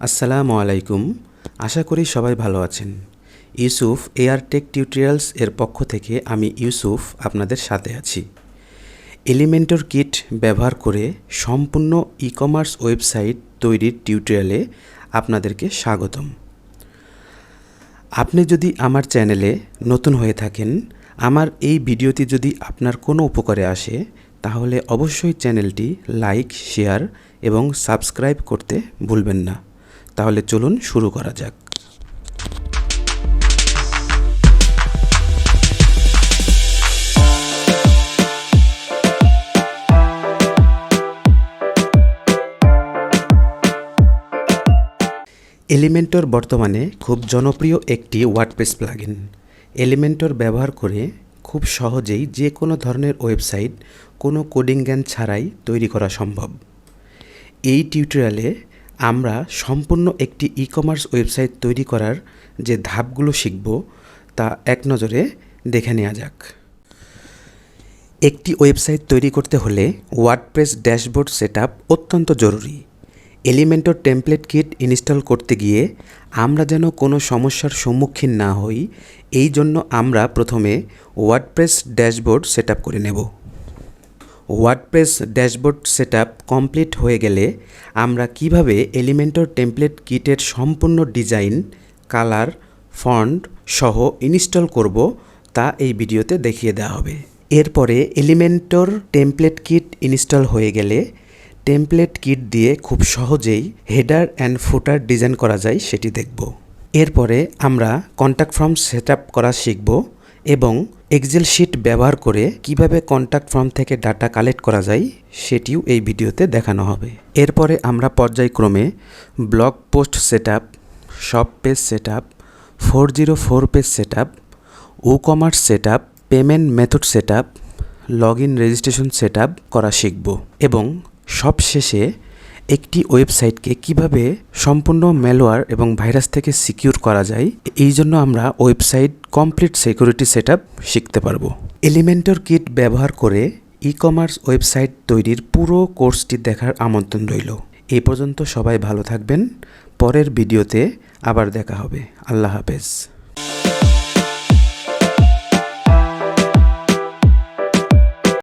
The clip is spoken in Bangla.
আসসালামু আলাইকুম। আশা করি সবাই ভালো আছেন। ইউসুফ এআর টেক টিউটোরিয়ালস এর পক্ষ থেকে আমি ইউসুফ আপনাদের সাথে আছি। এলিমেন্টর কিট ব্যবহার করে সম্পূর্ণ ই কমার্স ওয়েবসাইট তৈরির টিউটোরিয়ালে আপনাদেরকে স্বাগতম। আপনি যদি আমার চ্যানেলে নতুন হয়ে থাকেন, আমার এই ভিডিওটি যদি আপনার কোনো উপকারে আসে, তাহলে অবশ্যই চ্যানেলটি লাইক, শেয়ার এবং সাবস্ক্রাইব করতে ভুলবেন না। তাহলে চলুন শুরু করা যাক। এলিমেন্টর বর্তমানে খুব জনপ্রিয় একটি ওয়ার্ডপ্রেস প্লাগইন। এলিমেন্টর ব্যবহার করে খুব সহজেই যে কোনো ধরনের ওয়েবসাইট কোনো কোডিং জ্ঞান ছাড়াই তৈরি করা সম্ভব। এই টিউটোরিয়ালে আমরা সম্পূর্ণ একটি ই কমার্স ওয়েবসাইট তৈরি করার যে ধাপগুলো শিখব তা এক নজরে দেখে নেওয়া যাক। একটি ওয়েবসাইট তৈরি করতে হলে ওয়ার্ডপ্রেস ড্যাশবোর্ড সেটআপ অত্যন্ত জরুরি। এলিমেন্টর টেমপ্লেট কিট ইনস্টল করতে গিয়ে আমরা যেন কোনো সমস্যার সম্মুখীন না হই, এই জন্য আমরা প্রথমে ওয়ার্ডপ্রেস ড্যাশবোর্ড সেটআপ করে নেব। ওয়ার্ডপ্রেস ড্যাশবোর্ড সেটআপ কমপ্লিট হয়ে গেলে আমরা কিভাবে এলিমেন্টর টেমপ্লেট কিটের সম্পূর্ণ ডিজাইন, কালার, ফন্ট সহ ইনস্টল করব তা এই ভিডিওতে দেখিয়ে দেওয়া হবে। এরপরে এলিমেন্টর টেমপ্লেট কিট ইনস্টল হয়ে গেলে টেমপ্লেট কিট দিয়ে খুব সহজেই হেডার অ্যান্ড ফুটার ডিজাইন করা যায় সেটি দেখব। এরপরে আমরা কন্ট্যাক্ট ফর্ম সেটআপ করা শিখব এবং এক্সেল শিট ব্যবহার করে কিভাবে কন্ট্যাক্ট ফর্ম থেকে ডাটা কালেক্ট করা যায় সেটিও এই ভিডিওতে দেখানো হবে। এরপরে আমরা পর্যায়ক্রমে blog post setup, shop page setup, 404 page setup, e-commerce setup, payment method setup, login registration setup করা শিখব এবং সবশেষে একটি ওয়েবসাইটকে কিভাবে সম্পূর্ণ ম্যালওয়্যার এবং ভাইরাস থেকে সিকিউর করা যায়, এই জন্য আমরা ওয়েবসাইট কমপ্লিট সিকিউরিটি সেটআপ শিখতে পারবো। এলিমেন্টর কিট ব্যবহার করে ই কমার্স ওয়েবসাইট তৈরির পুরো কোর্সটি দেখার আমন্ত্রণ রইল। এই পর্যন্ত সবাই ভালো থাকবেন। পরের ভিডিওতে আবার দেখা হবে। আল্লাহ হাফেজ।